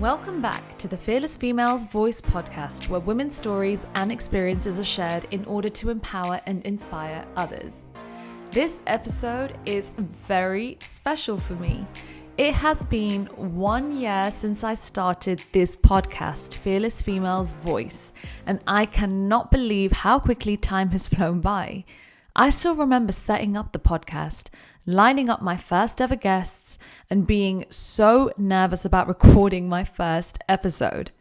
Welcome back to the Fearless Females Voice podcast, where women's stories and experiences are shared in order to empower and inspire others. This episode is very special for me. It has been 1 year since I started this podcast, Fearless Females Voice, and I cannot believe how quickly time has flown by. I still remember setting up the podcast, lining up my first ever guests, and being so nervous about recording my first episode.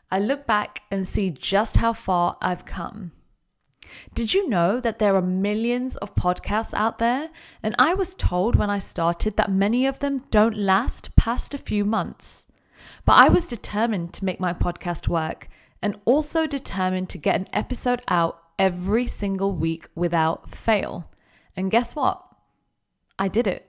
I look back and see just how far I've come. Did you know that there are millions of podcasts out there? And I was told when I started that many of them don't last past a few months. But I was determined to make my podcast work, and also determined to get an episode out every single week without fail. And guess what? I did it.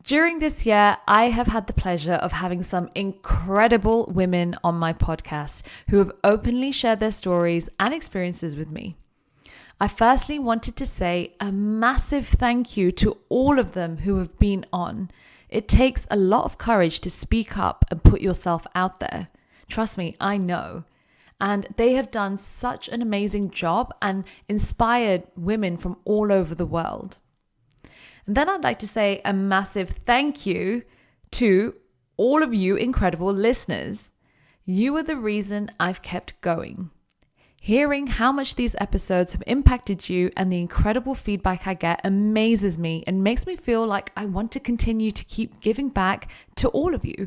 During this year, I have had the pleasure of having some incredible women on my podcast who have openly shared their stories and experiences with me. I firstly wanted to say a massive thank you to all of them who have been on. It takes a lot of courage to speak up and put yourself out there. Trust me, I know. And they have done such an amazing job and inspired women from all over the world. And then I'd like to say a massive thank you to all of you incredible listeners. You are the reason I've kept going. Hearing how much these episodes have impacted you and the incredible feedback I get amazes me and makes me feel like I want to continue to keep giving back to all of you.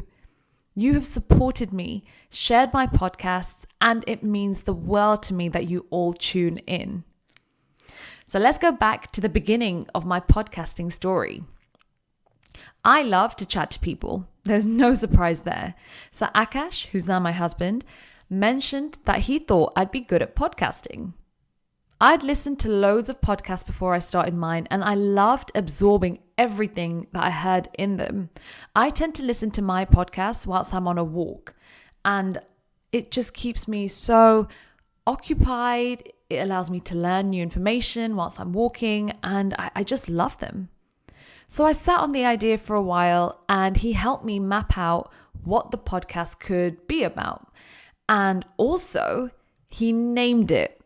You have supported me, shared my podcasts, and it means the world to me that you all tune in. So let's go back to the beginning of my podcasting story. I love to chat to people. There's no surprise there. So Akash, who's now my husband, mentioned that he thought I'd be good at podcasting. I'd listened to loads of podcasts before I started mine, and I loved absorbing everything that I heard in them. I tend to listen to my podcasts whilst I'm on a walk, and it just keeps me so occupied. It allows me to learn new information whilst I'm walking, and I just love them. So I sat on the idea for a while, and he helped me map out what the podcast could be about. And also, he named it.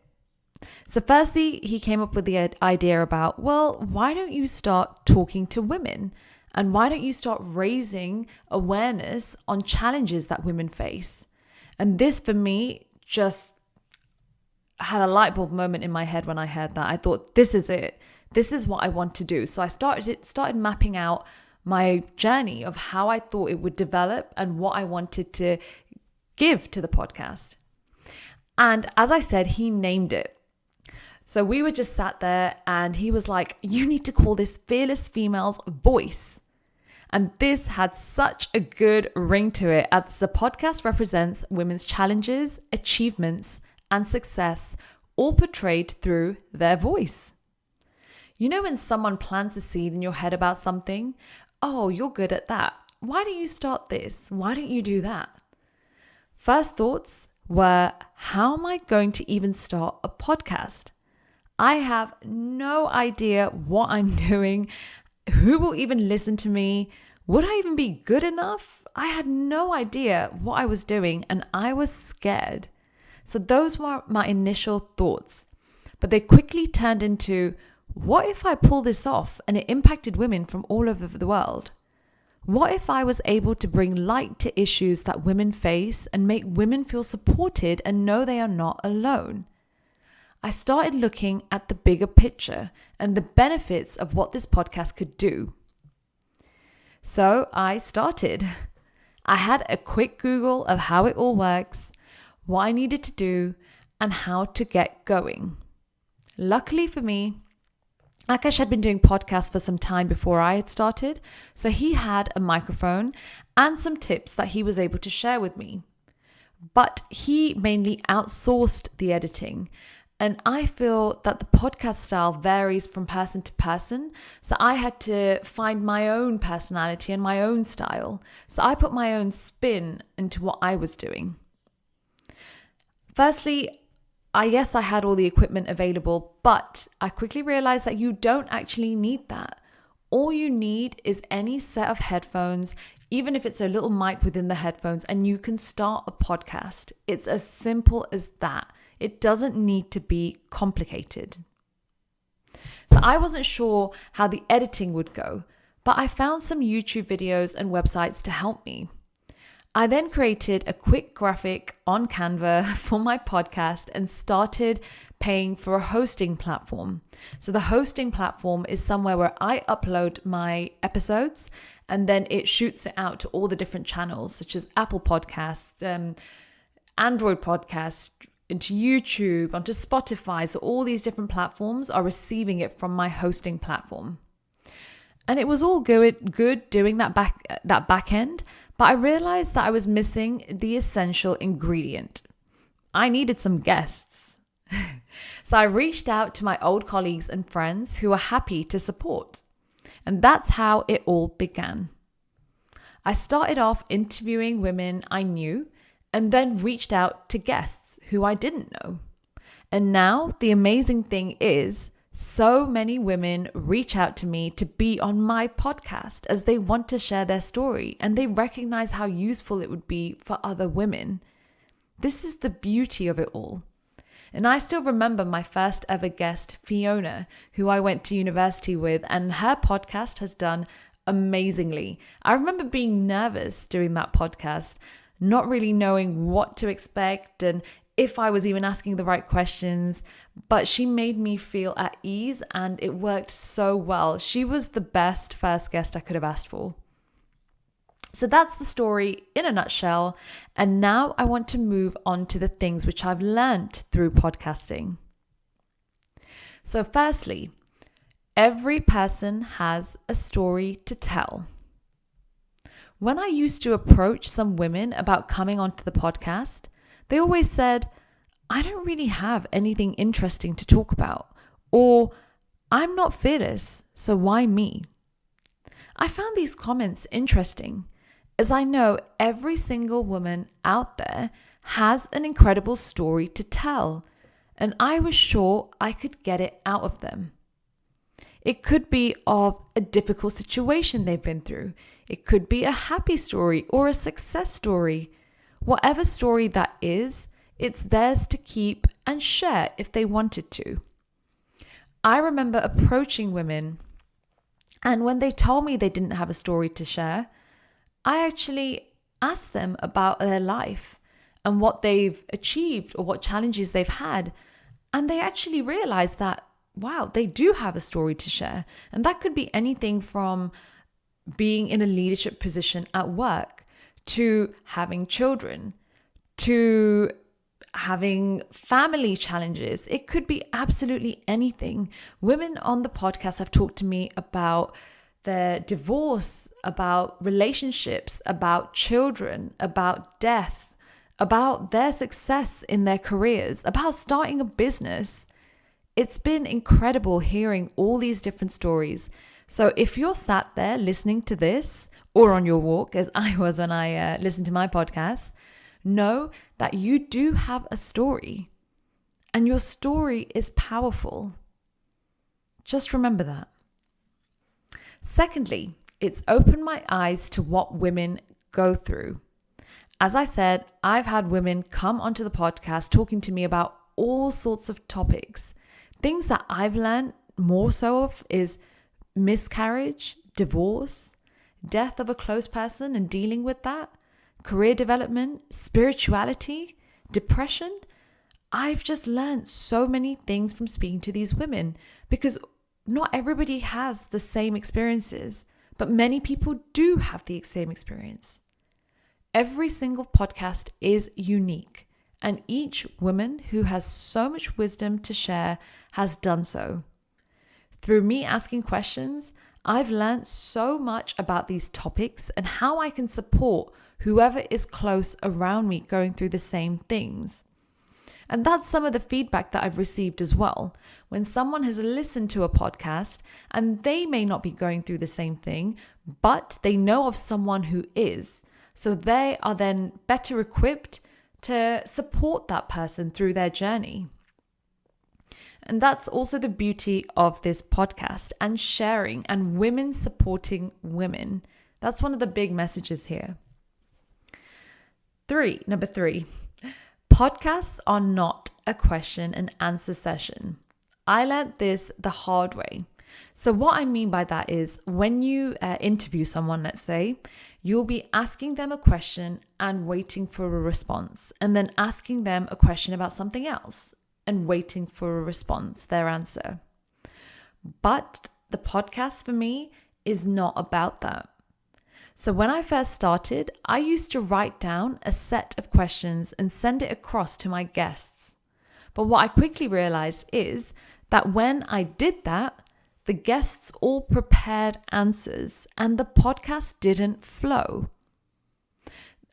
So firstly, he came up with the idea about, well, why don't you start talking to women? And why don't you start raising awareness on challenges that women face? And this, for me, just had a light bulb moment in my head when I heard that. I thought, this is it. This is what I want to do. So I started mapping out my journey of how I thought it would develop and what I wanted to give to the podcast. And as I said, he named it. So we were just sat there and he was like, you need to call this Fearless Females Voice. And this had such a good ring to it, as the podcast represents women's challenges, achievements, and success, all portrayed through their voice. You know when someone plants a seed in your head about something? Oh, you're good at that. Why don't you start this? Why don't you do that? First thoughts were, how am I going to even start a podcast? I have no idea what I'm doing. Who will even listen to me? Would I even be good enough? I had no idea what I was doing, and I was scared. So those were my initial thoughts, but they quickly turned into, what if I pull this off and it impacted women from all over the world? What if I was able to bring light to issues that women face and make women feel supported and know they are not alone? I started looking at the bigger picture and the benefits of what this podcast could do. So I started. I had a quick Google of how it all works, what I needed to do, and how to get going. Luckily for me, Akash had been doing podcasts for some time before I had started, so he had a microphone and some tips that he was able to share with me. But he mainly outsourced the editing, and I feel that the podcast style varies from person to person, so I had to find my own personality and my own style. So I put my own spin into what I was doing. Firstly, I had all the equipment available, but I quickly realized that you don't actually need that. All you need is any set of headphones, even if it's a little mic within the headphones, and you can start a podcast. It's as simple as that. It doesn't need to be complicated. So I wasn't sure how the editing would go, but I found some YouTube videos and websites to help me. I then created a quick graphic on Canva for my podcast and started paying for a hosting platform. So the hosting platform is somewhere where I upload my episodes and then it shoots it out to all the different channels, such as Apple Podcasts, Android Podcasts, into YouTube, onto Spotify. So all these different platforms are receiving it from my hosting platform. And it was all good doing that back end, but I realized that I was missing the essential ingredient. I needed some guests. So I reached out to my old colleagues and friends who were happy to support. And that's how it all began. I started off interviewing women I knew and then reached out to guests who I didn't know. And now the amazing thing is, so many women reach out to me to be on my podcast as they want to share their story and they recognize how useful it would be for other women. This is the beauty of it all. And I still remember my first ever guest, Fiona, who I went to university with, and her podcast has done amazingly. I remember being nervous doing that podcast, not really knowing what to expect and if I was even asking the right questions, but she made me feel at ease and it worked so well. She was the best first guest I could have asked for. So that's the story in a nutshell. And now I want to move on to the things which I've learned through podcasting. So firstly, every person has a story to tell. When I used to approach some women about coming onto the podcast, they always said, I don't really have anything interesting to talk about, or I'm not fearless, so why me? I found these comments interesting, as I know every single woman out there has an incredible story to tell, and I was sure I could get it out of them. It could be of a difficult situation they've been through. It could be a happy story or a success story. Whatever story that is, it's theirs to keep and share if they wanted to. I remember approaching women, and when they told me they didn't have a story to share, I actually asked them about their life and what they've achieved or what challenges they've had. And they actually realized that, wow, they do have a story to share. And that could be anything from being in a leadership position at work, to having children, to having family challenges. It could be absolutely anything. Women on the podcast have talked to me about their divorce, about relationships, about children, about death, about their success in their careers, about starting a business. It's been incredible hearing all these different stories. So if you're sat there listening to this, or on your walk, as I was when I listened to my podcast, know that you do have a story, and your story is powerful. Just remember that. Secondly, it's opened my eyes to what women go through. As I said, I've had women come onto the podcast talking to me about all sorts of topics. Things that I've learned more so of is miscarriage, divorce, death of a close person and dealing with that, career development, spirituality, depression. I've just learned so many things from speaking to these women, because not everybody has the same experiences, but many people do have the same experience. Every single podcast is unique, and each woman who has so much wisdom to share has done so. Through me asking questions, I've learned so much about these topics and how I can support whoever is close around me going through the same things. And that's some of the feedback that I've received as well. When someone has listened to a podcast and they may not be going through the same thing, but they know of someone who is. So they are then better equipped to support that person through their journey. And that's also the beauty of this podcast and sharing and women supporting women. That's one of the big messages here. Number three, podcasts are not a question and answer session. I learned this the hard way. So what I mean by that is when you interview someone, let's say, you'll be asking them a question and waiting for a response, and then asking them a question about something else and waiting for a response, their answer. But the podcast for me is not about that. So when I first started, I used to write down a set of questions and send it across to my guests. But what I quickly realized is that when I did that, the guests all prepared answers and the podcast didn't flow.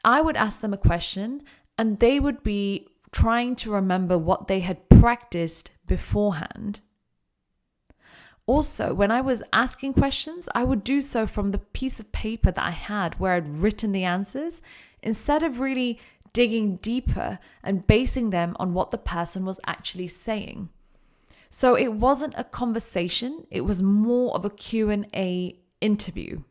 I would ask them a question and they would be trying to remember what they had practiced beforehand. Also, when I was asking questions, I would do so from the piece of paper that I had where I'd written the answers, instead of really digging deeper and basing them on what the person was actually saying. So it wasn't a conversation, it was more of a Q&A interview.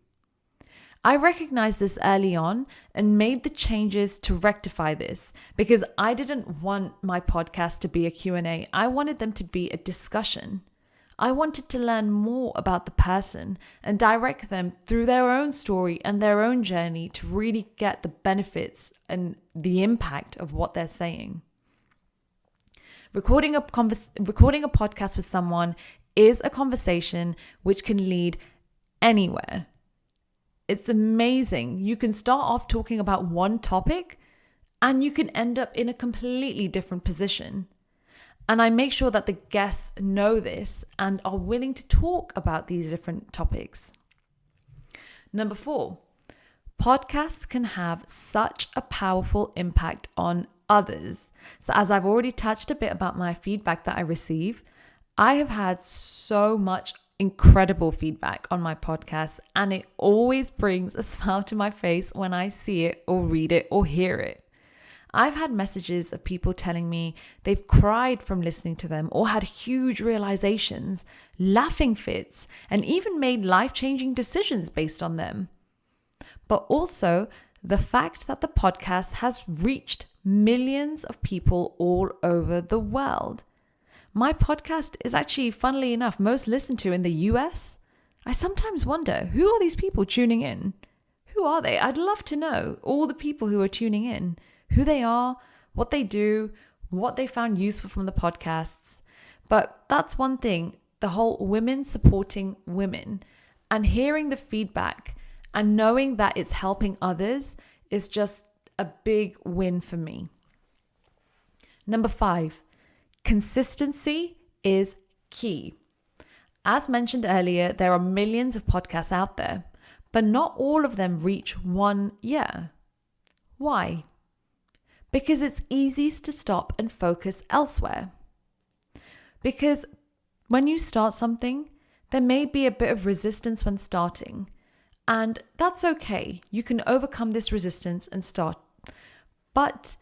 I recognized this early on and made the changes to rectify this because I didn't want my podcast to be a Q&A. I wanted them to be a discussion. I wanted to learn more about the person and direct them through their own story and their own journey to really get the benefits and the impact of what they're saying. Recording a podcast with someone is a conversation which can lead anywhere. It's amazing. You can start off talking about one topic and you can end up in a completely different position. And I make sure that the guests know this and are willing to talk about these different topics. Number 4, podcasts can have such a powerful impact on others. So as I've already touched a bit about my feedback that I receive, I have had so much incredible feedback on my podcast, and it always brings a smile to my face when I see it or read it or hear it. I've had messages of people telling me they've cried from listening to them or had huge realizations, laughing fits, and even made life-changing decisions based on them. But also the fact that the podcast has reached millions of people all over the world. My podcast is actually, funnily enough, most listened to in the US. I sometimes wonder, who are these people tuning in? Who are they? I'd love to know all the people who are tuning in, who they are, what they do, what they found useful from the podcasts. But that's one thing, the whole women supporting women, and hearing the feedback and knowing that it's helping others is just a big win for me. Number 5, consistency is key. As mentioned earlier, there are millions of podcasts out there, but not all of them reach 1 year. Why? Because it's easy to stop and focus elsewhere. Because when you start something, there may be a bit of resistance when starting, and that's okay. You can overcome this resistance and start. But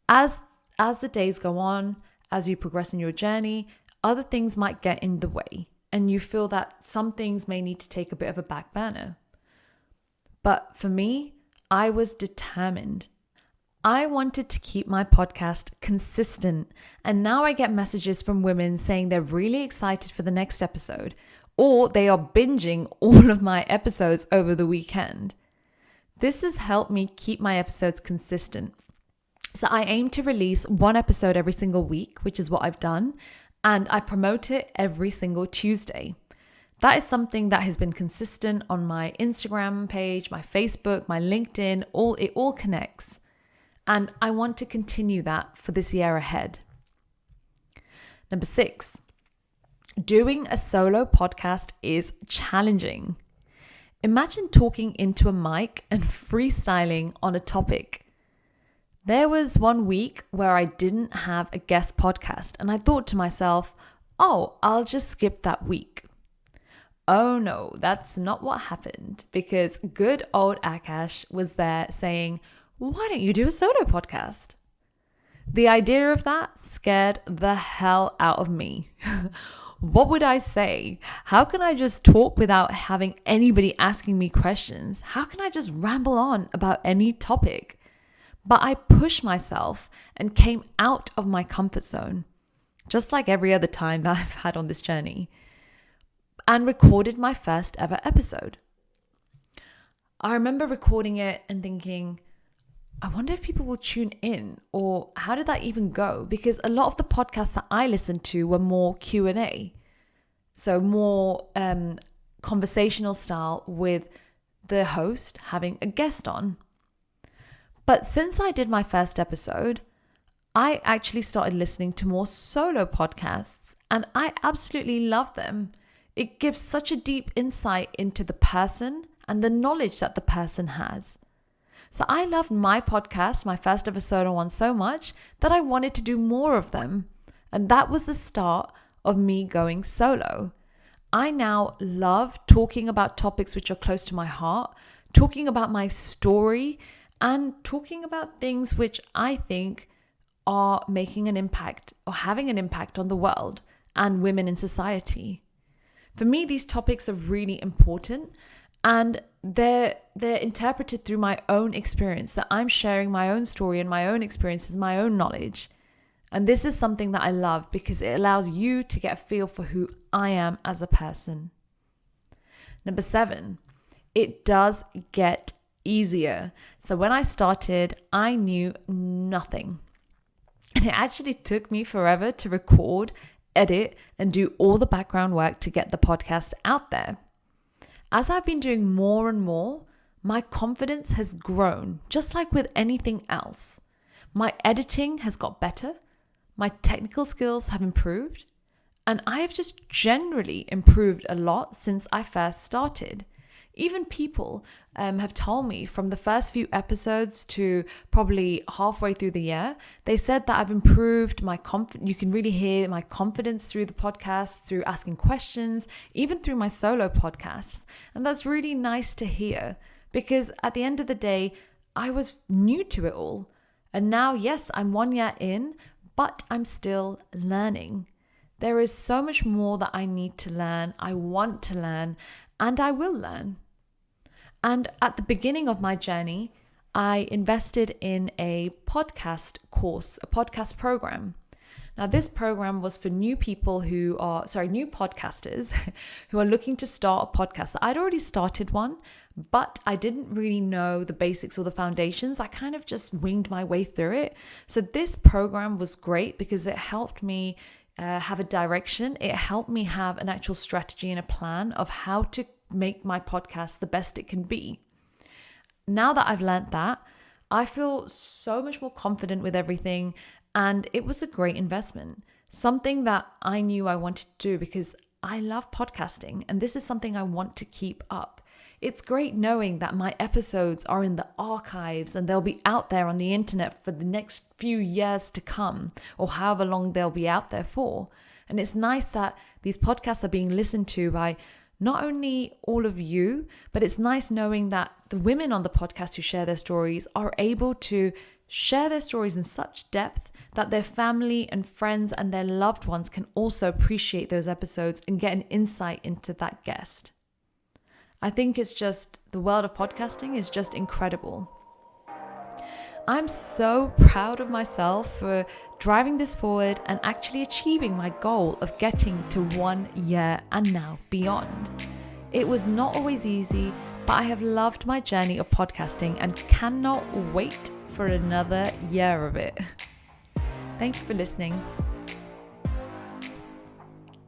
as the days go on, as you progress in your journey, other things might get in the way, and you feel that some things may need to take a bit of a back burner. But for me, I was determined. I wanted to keep my podcast consistent, and now I get messages from women saying they're really excited for the next episode, or they are binging all of my episodes over the weekend. This has helped me keep my episodes consistent. So I aim to release 1 episode every single week, which is what I've done, and I promote it every single Tuesday. That is something that has been consistent on my Instagram page, my Facebook, my LinkedIn, it all connects. And I want to continue that for this year ahead. Number 6, doing a solo podcast is challenging. Imagine talking into a mic and freestyling on a topic. There was 1 week where I didn't have a guest podcast, and I thought to myself, I'll just skip that week. Oh no, that's not what happened, because good old Akash was there saying, why don't you do a solo podcast? The idea of that scared the hell out of me. What would I say? How can I just talk without having anybody asking me questions? How can I just ramble on about any topic? But I pushed myself and came out of my comfort zone, just like every other time that I've had on this journey, and recorded my first ever episode. I remember recording it and thinking, I wonder if people will tune in, or how did that even go? Because a lot of the podcasts that I listened to were more Q&A. So more conversational style with the host having a guest on. But since I did my first episode, I actually started listening to more solo podcasts, and I absolutely love them. It gives such a deep insight into the person and the knowledge that the person has. So I loved my podcast, my first ever solo one, so much that I wanted to do more of them. And that was the start of me going solo. I now love talking about topics which are close to my heart, talking about my story, and talking about things which I think are making an impact or having an impact on the world and women in society. For me, these topics are really important, and they're interpreted through my own experience. So I'm sharing my own story and my own experiences, my own knowledge. And this is something that I love because it allows you to get a feel for who I am as a person. Number 7, it does get easier. So when I started, I knew nothing. And it actually took me forever to record, edit, and do all the background work to get the podcast out there. As I've been doing more and more, my confidence has grown, just like with anything else. My editing has got better, my technical skills have improved, and I have just generally improved a lot since I first started. Even people have told me from the first few episodes to probably halfway through the year, they said that I've improved my confidence. You can really hear my confidence through the podcast, through asking questions, even through my solo podcasts. And that's really nice to hear because at the end of the day, I was new to it all. And now, yes, I'm 1 year in, but I'm still learning. There is so much more that I need to learn, I want to learn, and I will learn. And at the beginning of my journey, I invested in a podcast course, a podcast program. Now, this program was for new podcasters who are looking to start a podcast. I'd already started one, but I didn't really know the basics or the foundations. I kind of just winged my way through it. So this program was great because it helped me have a direction. It helped me have an actual strategy and a plan of how to make my podcast the best it can be. Now that I've learned that, I feel so much more confident with everything, and it was a great investment. Something that I knew I wanted to do because I love podcasting, and this is something I want to keep up. It's great knowing that my episodes are in the archives and they'll be out there on the internet for the next few years to come, or however long they'll be out there for. And it's nice that these podcasts are being listened to by not only all of you, but it's nice knowing that the women on the podcast who share their stories are able to share their stories in such depth that their family and friends and their loved ones can also appreciate those episodes and get an insight into that guest. I think it's just, the world of podcasting is just incredible. I'm so proud of myself for driving this forward and actually achieving my goal of getting to 1 year and now beyond. It was not always easy, but I have loved my journey of podcasting and cannot wait for another year of it. Thank you for listening.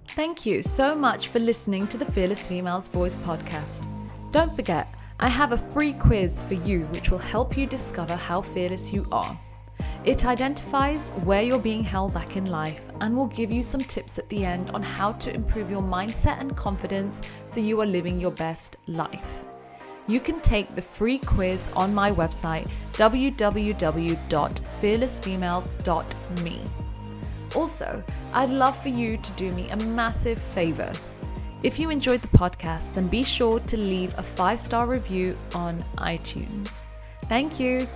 Thank you so much for listening to the Fearless Females Voice podcast. Don't forget, I have a free quiz for you which will help you discover how fearless you are. It identifies where you're being held back in life and will give you some tips at the end on how to improve your mindset and confidence so you are living your best life. You can take the free quiz on my website, www.fearlessfemales.me. Also, I'd love for you to do me a massive favor. If you enjoyed the podcast, then be sure to leave a 5-star review on iTunes. Thank you.